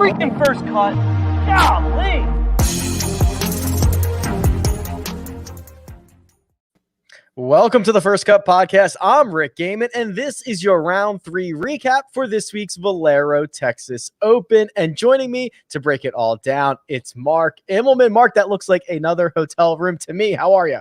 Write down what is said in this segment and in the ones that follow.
freaking first cut. Golly. Welcome to the First Cut Podcast. I'm Rick Gehman, and this is your round 3 recap for this week's Valero Texas Open. And joining me to break it all down, it's Mark Immelman. Mark, that looks like another hotel room to me. How are you?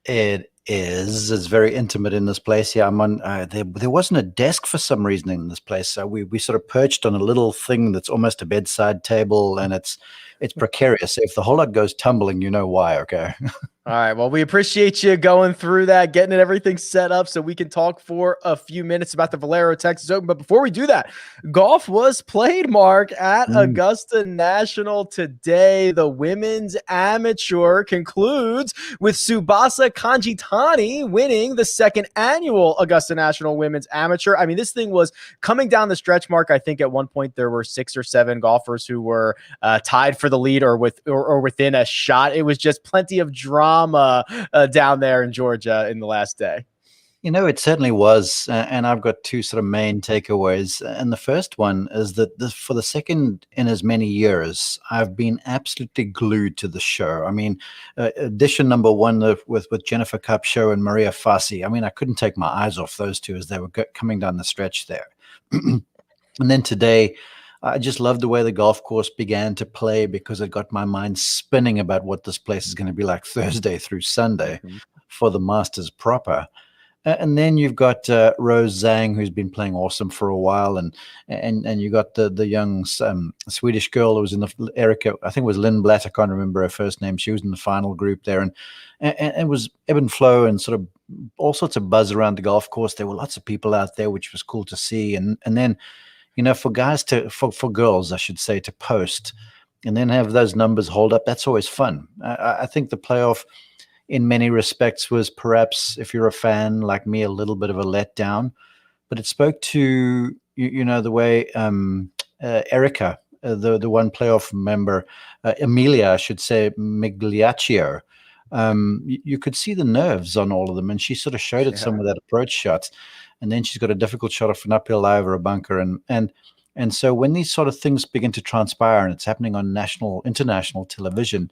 It is. It's very intimate in this place. Yeah, I'm on. There wasn't a desk for some reason in this place, so we sort of perched on a little thing that's almost a bedside table, and it's precarious. If the whole lot goes tumbling, you know why. Okay. All right. Well, we appreciate you going through that, getting everything set up so we can talk for a few minutes about the Valero Texas Open. But before we do that, golf was played, Mark, at Augusta National today. The women's amateur concludes with Tsubasa Kanjitani winning the second annual Augusta National Women's Amateur. I mean, this thing was coming down the stretch, Mark. I think at one point there were 6 or 7 golfers who were tied for the lead or within a shot. It was just plenty of drama down there in Georgia in the last day. You know, it certainly was. And I've got 2 sort of main takeaways. And the first one is that for the second in as many years, I've been absolutely glued to the show. I mean, edition number 1 with Jennifer Kupcho and Maria Fassi. I mean, I couldn't take my eyes off those 2 as they were coming down the stretch there. And then today, I just loved the way the golf course began to play because it got my mind spinning about what this place is going to be like Thursday through Sunday for the Masters proper. And then you've got Rose Zhang, who's been playing awesome for a while, and you got the young Swedish girl who was in the Erica, I think it was Lynn Blatt, I can't remember her first name. She was in the final group there, and it was ebb and flow and sort of all sorts of buzz around the golf course. There were lots of people out there, which was cool to see, and then, you know, for girls, I should say, to post and then have those numbers hold up, that's always fun. I think the playoff in many respects was perhaps, if you're a fan like me, a little bit of a letdown, but it spoke to, you know, the way Erica, the one playoff member, Emilia, I should say, Migliaccio, you could see the nerves on all of them, and she sort of showed it some of that approach shots. And then she's got a difficult shot off an uphill lie over a bunker. And so when these sort of things begin to transpire and it's happening on international television,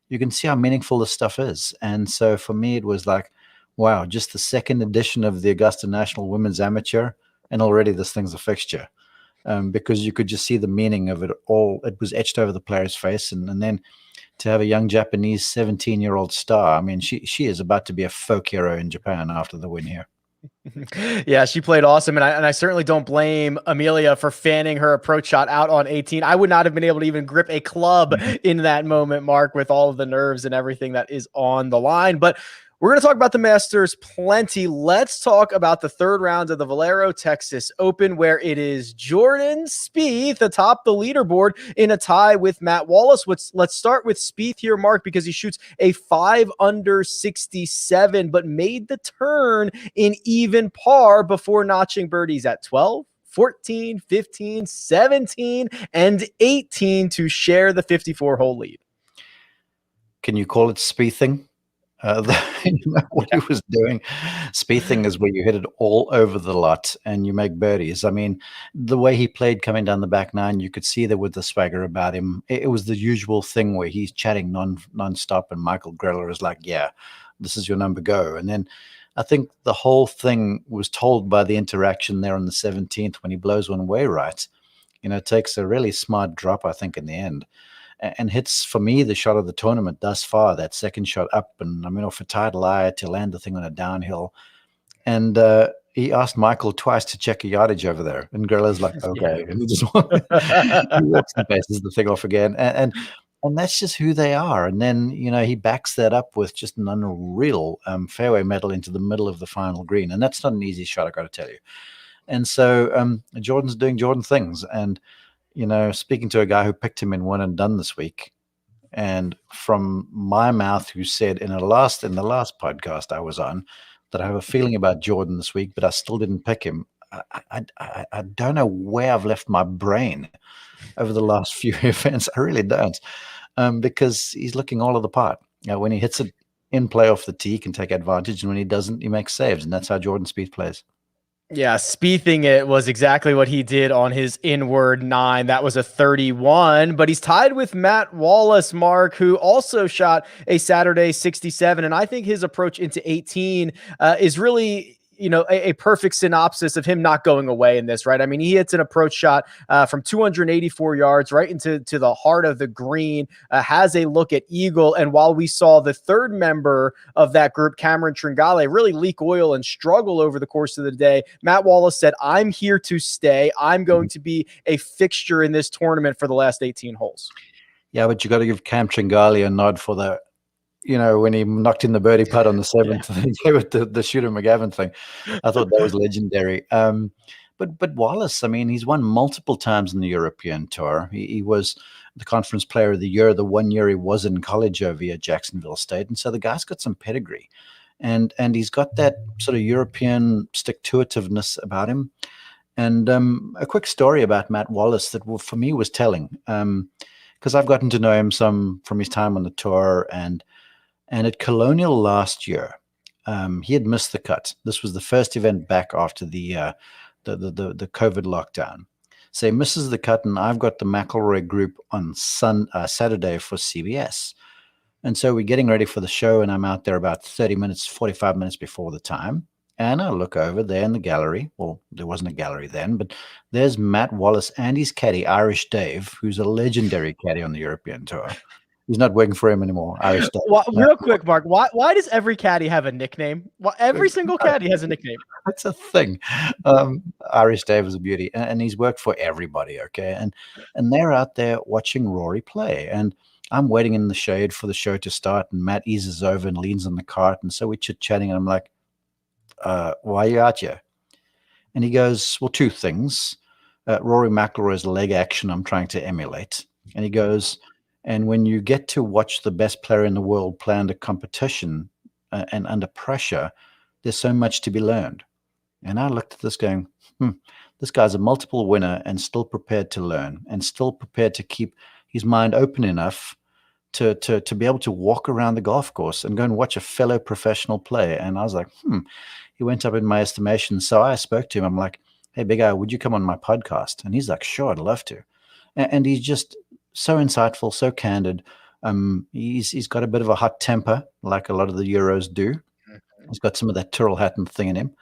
you can see how meaningful this stuff is. And so for me, it was like, wow, just the second edition of the Augusta National Women's Amateur, and already this thing's a fixture. Because you could just see the meaning of it all. It was etched over the player's face. And then to have a young Japanese 17-year-old star, I mean, she is about to be a folk hero in Japan after the win here. Yeah, she played awesome, and I certainly don't blame Amelia for fanning her approach shot out on 18. I would not have been able to even grip a club in that moment, Mark, with all of the nerves and everything that is on the line. But we're going to talk about the Masters plenty. Let's talk about the third round of the Valero Texas Open, where it is Jordan Spieth atop the leaderboard in a tie with Matt Wallace. Let's start with Spieth here, Mark, because he shoots a 5 under 67, but made the turn in even par before notching birdies at 12, 14, 15, 17, and 18 to share the 54-hole lead. Can you call it Spiething? You know, what he was doing. Spiething is where you hit it all over the lot and you make birdies. I mean, the way he played coming down the back nine, you could see there with the swagger about him. It was the usual thing where he's chatting non-stop, and Michael Greller is like, yeah, this is your number, go. And then I think the whole thing was told by the interaction there on the 17th when he blows one way right. You know, takes a really smart drop, I think, in the end. And hits, for me, the shot of the tournament thus far, that second shot up, and I mean, off a tight lie to land the thing on a downhill. And he asked Michael twice to check a yardage over there, and Griller's like, okay. And he just he walks and passes the thing off again. And that's just who they are. And then, you know, he backs that up with just an unreal fairway metal into the middle of the final green. And that's not an easy shot, I got to tell you. And so Jordan's doing Jordan things. And you know, speaking to a guy who picked him in one and done this week, and from my mouth, who said in the last podcast I was on that I have a feeling about Jordan this week, but I still didn't pick him. I don't know where I've left my brain over the last few events. I really don't, because he's looking all of the part. You know, when he hits it in play off the tee, he can take advantage, and when he doesn't, he makes saves, and that's how Jordan Spieth plays. Yeah, Spiething it was exactly what he did on his inward 9. That was a 31, but he's tied with Matt Wallace, Mark, who also shot a Saturday 67. And I think his approach into 18 is really, a perfect synopsis of him not going away in this, right? I mean, he hits an approach shot from 284 yards right into the heart of the green, has a look at eagle. And while we saw the third member of that group, Cameron Tringale, really leak oil and struggle over the course of the day, Matt Wallace said, I'm here to stay. I'm going to be a fixture in this tournament for the last 18 holes. Yeah, but you got to give Cam Tringali a nod for when he knocked in the birdie putt on the 7th, yeah. With the Shooter McGavin thing. I thought that was legendary. But Wallace, I mean, he's won multiple times in the European Tour. He was the Conference Player of the Year the one year he was in college over at Jacksonville State. And so the guy's got some pedigree. And he's got that sort of European stick-to-itiveness about him. And a quick story about Matt Wallace that for me was telling, because I've gotten to know him some from his time on the tour, and at Colonial last year, he had missed the cut. This was the first event back after the COVID lockdown. So he misses the cut, and I've got the McIlroy group on Saturday for CBS. And so we're getting ready for the show, and I'm out there about 45 minutes before the time. And I look over there in the gallery. Well, there wasn't a gallery then, but there's Matt Wallace and his caddy, Irish Dave, who's a legendary caddy on the European Tour. He's not working for him anymore. Irish Dave. Well, real quick, Mark, why does every caddy have a nickname? Well, every single caddy has a nickname. That's a thing. Irish Dave is a beauty, and he's worked for everybody, okay? And they're out there watching Rory play, and I'm waiting in the shade for the show to start, and Matt eases over and leans on the cart, and so we're chit-chatting, and I'm like, why are you out here? And he goes, well, two things. Rory McIlroy's leg action I'm trying to emulate. And he goes, and when you get to watch the best player in the world play under competition and under pressure, there's so much to be learned. And I looked at this going, this guy's a multiple winner and still prepared to learn and still prepared to keep his mind open enough to be able to walk around the golf course and go and watch a fellow professional play. And I was like, he went up in my estimation. So I spoke to him. I'm like, hey, big guy, would you come on my podcast? And he's like, sure, I'd love to. And he's just so insightful, so candid. He's got a bit of a hot temper, like a lot of the Euros do. He's got some of that Tyrrell Hatton thing in him.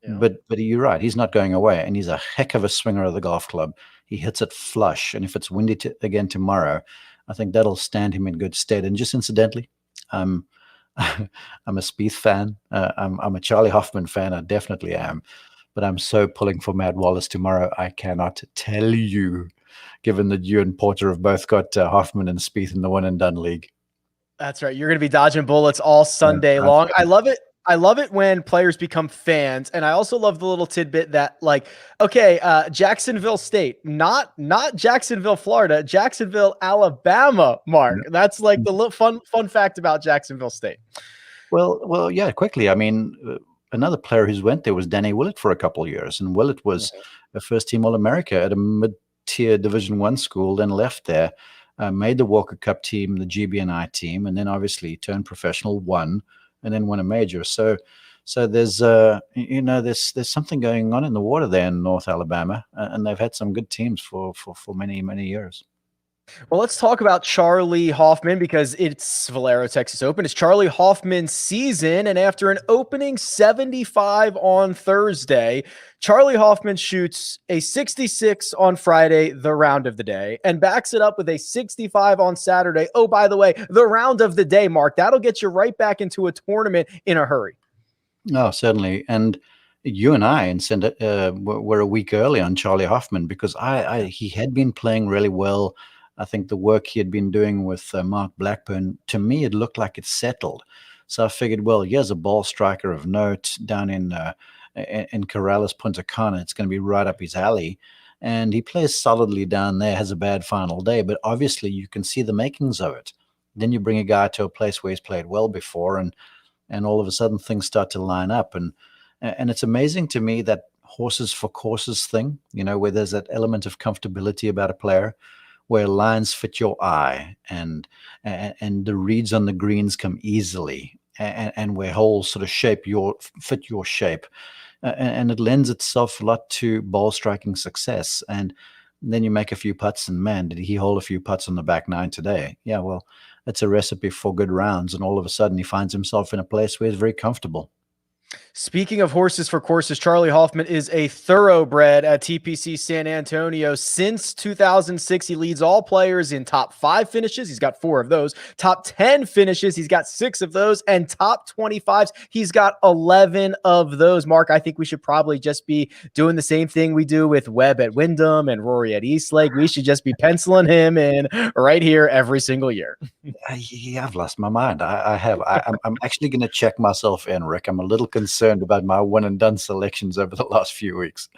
Yeah. But you're right, he's not going away. And he's a heck of a swinger of the golf club. He hits it flush. And if it's windy again tomorrow, I think that'll stand him in good stead. And just incidentally, I'm a Spieth fan. I'm a Charley Hoffman fan. I definitely am. But I'm so pulling for Matt Wallace tomorrow. I cannot tell you, given that you and Porter have both got Hoffman and Spieth in the one and done league. That's right. You're going to be dodging bullets all Sunday long. I love it. I love it when players become fans. And I also love the little tidbit that, like, okay, Jacksonville State, not Jacksonville, Florida, Jacksonville, Alabama, Mark. That's like the little fun fact about Jacksonville State. Well, yeah, quickly. I mean, another player who's went there was Danny Willett for a couple of years. And Willett was a first-team All-America at a mid-tier Division I school, then left there, made the Walker Cup team, the GBNI team, and then obviously turned professional, won, and then won a major. So there's there's something going on in the water there in North Alabama, and they've had some good teams for many years. Well, let's talk about Charley Hoffman because it's Valero Texas Open. It's Charley Hoffman's season, and after an opening 75 on Thursday, Charley Hoffman shoots a 66 on Friday, the round of the day, and backs it up with a 65 on Saturday. Oh, by the way, the round of the day, Mark. That'll get you right back into a tournament in a hurry. Oh, certainly. And you and I were a week early on Charley Hoffman because he had been playing really well. I think the work he had been doing with Mark Blackburn, to me, it looked like it's settled. So I figured, well, here's a ball striker of note down in Corrales, Punta Cana. It's going to be right up his alley. And he plays solidly down there, has a bad final day, but obviously you can see the makings of it. Then you bring a guy to a place where he's played well before, and all of a sudden things start to line up. And it's amazing to me that horses for courses thing, where there's that element of comfortability about a player, where lines fit your eye and the reads on the greens come easily, and where holes sort of fit your shape. and it lends itself a lot to ball striking success. And then you make a few putts, and man, did he hold a few putts on the back nine today? Yeah, well, it's a recipe for good rounds, and all of a sudden he finds himself in a place where he's very comfortable. Speaking of horses for courses, Charley Hoffman is a thoroughbred at TPC San Antonio. Since 2006, he leads all players in top 5 finishes. He's got 4 of those. Top 10 finishes, he's got 6 of those. And top 25s, he's got 11 of those. Mark, I think we should probably just be doing the same thing we do with Webb at Wyndham and Rory at Eastlake. We should just be penciling him in right here every single year. Yeah, I've lost my mind. I have. I'm actually going to check myself in, Rick. I'm a little concerned about my one and done selections over the last few weeks.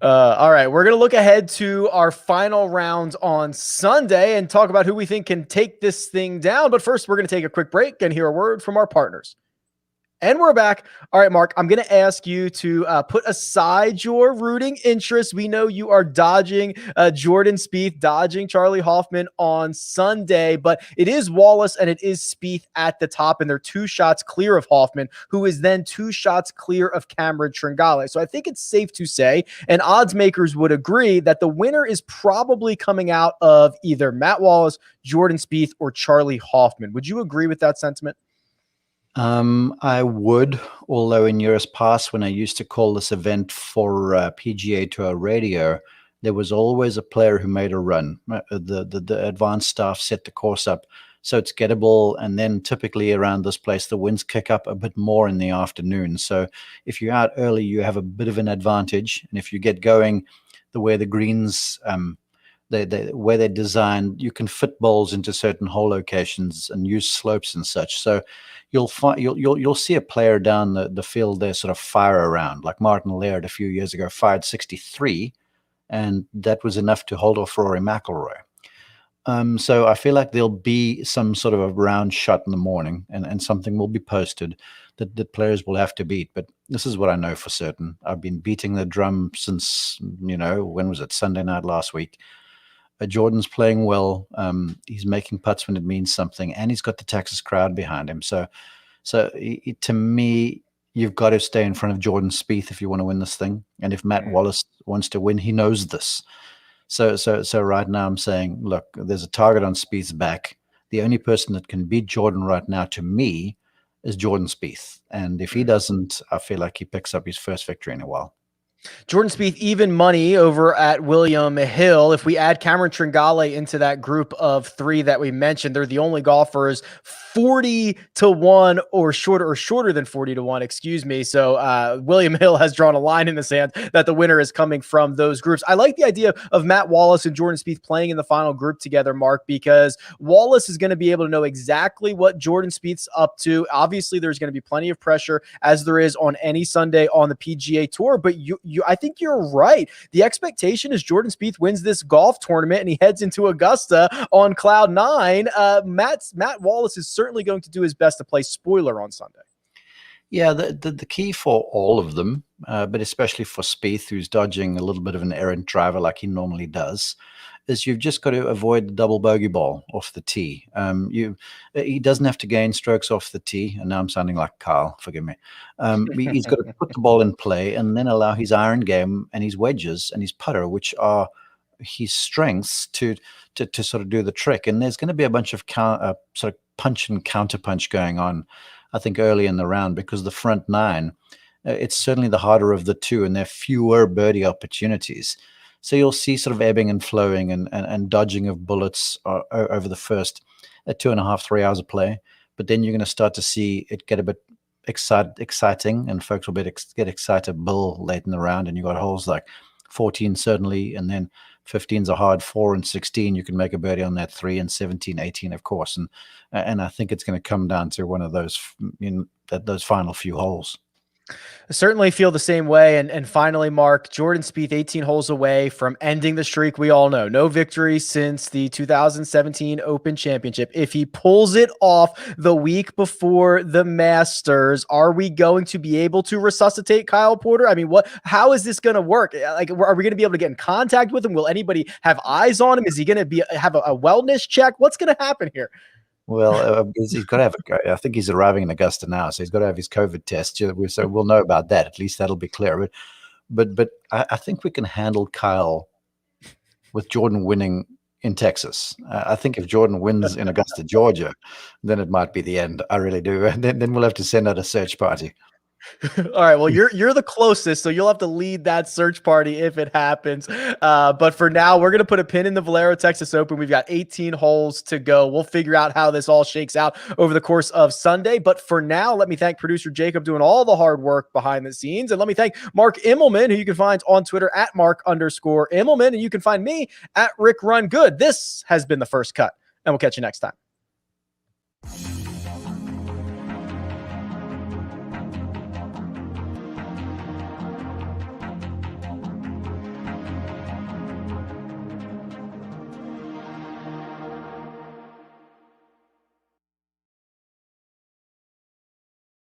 All right, we're going to look ahead to our final rounds on Sunday and talk about who we think can take this thing down. But first, we're going to take a quick break and hear a word from our partners. And we're back. All right, Mark, I'm going to ask you to put aside your rooting interests. We know you are dodging Jordan Spieth, dodging Charley Hoffman on Sunday, but it is Wallace and it is Spieth at the top, and they're 2 shots clear of Hoffman, who is then 2 shots clear of Cameron Tringale. So I think it's safe to say, and odds makers would agree, that the winner is probably coming out of either Matt Wallace, Jordan Spieth, or Charley Hoffman. Would you agree with that sentiment? I would, although in years past, when I used to call this event for PGA Tour Radio, there was always a player who made a run. The advanced staff set the course up so it's gettable, and then typically around this place, the winds kick up a bit more in the afternoon. So if you're out early, you have a bit of an advantage, and if you get going the way the greens where they're designed, you can fit balls into certain hole locations and use slopes and such. So you'll see a player down the field there sort of fire around, like Martin Laird a few years ago fired 63, and that was enough to hold off Rory McIlroy. So I feel like there'll be some sort of a round shot in the morning, and something will be posted that the players will have to beat. But this is what I know for certain. I've been beating the drum since, when was it? Sunday night last week. Jordan's playing well. He's making putts when it means something, and he's got the Texas crowd behind him. So to me, you've got to stay in front of Jordan Spieth if you want to win this thing. And if Matt Wallace wants to win, he knows this. So right now I'm saying, look, there's a target on Spieth's back. The only person that can beat Jordan right now, to me, is Jordan Spieth. And if he doesn't, I feel like he picks up his first victory in a while. Jordan Spieth, even money over at William Hill. If we add Cameron Tringale into that group of 3 that we mentioned, they're the only golfers 40-1 or shorter than 40-1, excuse me. So William Hill has drawn a line in the sand that the winner is coming from those groups. I like the idea of Matt Wallace and Jordan Spieth playing in the final group together, Mark, because Wallace is going to be able to know exactly what Jordan Spieth's up to. Obviously, there's going to be plenty of pressure, as there is on any Sunday on the PGA Tour, but I think you're right. The expectation is Jordan Spieth wins this golf tournament and he heads into Augusta on cloud 9. Matt Wallace is certainly going to do his best to play spoiler on Sunday. Yeah, the key for all of them, but especially for Spieth, who's dodging a little bit of an errant driver like he normally does, is you've just got to avoid the double bogey ball off the tee. He doesn't have to gain strokes off the tee, and now I'm sounding like Kyle, forgive me. He's got to put the ball in play and then allow his iron game and his wedges and his putter, which are his strengths, to sort of do the trick. And there's going to be a bunch of sort of punch and counter punch going on, I think, early in the round, because the front 9, it's certainly the harder of the 2, and there are fewer birdie opportunities. So you'll see sort of ebbing and flowing and dodging of bullets over the first 2.5, 3 hours of play. But then you're going to start to see it get a bit exciting, and folks will get excitable late in the round. And you've got holes like 14 certainly, and then 15's a hard 4, and 16 you can make a birdie on that 3, and 17, 18 of course. And I think it's going to come down to one of those those final few holes. I certainly feel the same way. And finally, Mark, Jordan Spieth, 18 holes away from ending the streak. We all know no victory since the 2017 Open Championship. If he pulls it off the week before the Masters, are we going to be able to resuscitate Kyle Porter? I mean, how is this going to work? Like, are we going to be able to get in contact with him? Will anybody have eyes on him? Is he going to have a wellness check? What's going to happen here? Well, he's got to have I think he's arriving in Augusta now, so he's got to have his COVID test. So we'll know about that. At least that'll be clear. But I think we can handle Kyle with Jordan winning in Texas. I think if Jordan wins in Augusta, Georgia, then it might be the end. I really do. And then we'll have to send out a search party. All right. Well, you're the closest, so you'll have to lead that search party if it happens. But for now, we're gonna put a pin in the Valero Texas Open. We've got 18 holes to go. We'll figure out how this all shakes out over the course of Sunday. But for now, let me thank producer Jacob doing all the hard work behind the scenes, and let me thank Mark Immelman, who you can find on Twitter at Mark_Immelman, and you can find me at Rick Run Good. This has been The First Cut, and we'll catch you next time.